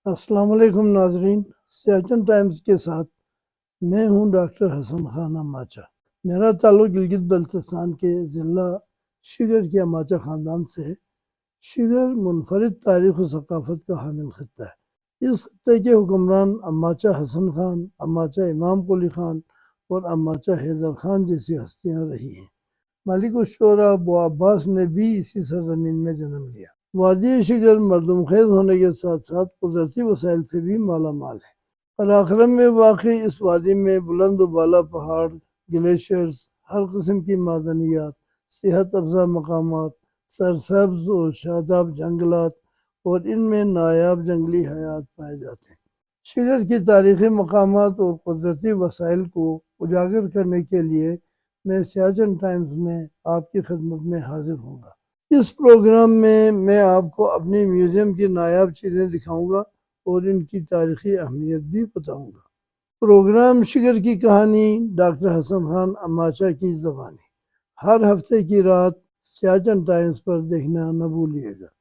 السلام علیکم ناظرین، سیاچن ٹائمز کے ساتھ میں ہوں ڈاکٹر حسن خان اماچا۔ میرا تعلق گلگت بلتستان کے ضلع شگر کے اماچا خاندان سے ہے۔ شگر منفرد تاریخ و ثقافت کا حامل خطہ ہے۔ اس خطے کے حکمران اماچا حسن خان، اماچا امام قلی خان اور اماچا حیدر خان جیسی ہستیاں رہی ہیں۔ ملک الشعراء ابو عباس نے بھی اسی سرزمین میں جنم لیا۔ وادی شگر مردم خیز ہونے کے ساتھ ساتھ قدرتی وسائل سے بھی مالا مال ہے۔ قراقرم میں واقع اس وادی میں بلند و بالا پہاڑ، گلیشیئرز، ہر قسم کی معدنیات، صحت افزا مقامات، سرسبز و شاداب جنگلات اور ان میں نایاب جنگلی حیات پائے جاتے ہیں۔ شگر کی تاریخی مقامات اور قدرتی وسائل کو اجاگر کرنے کے لیے میں سیاچن ٹائمز میں آپ کی خدمت میں حاضر ہوں گا۔ اس پروگرام میں آپ کو اپنی میوزیم کی نایاب چیزیں دکھاؤں گا اور ان کی تاریخی اہمیت بھی بتاؤں گا۔ پروگرام شگر کی کہانی ڈاکٹر حسن خان اماچا کی زبانی ہر ہفتے کی رات سیاچن ٹائمز پر دیکھنا نہ بھولیے گا۔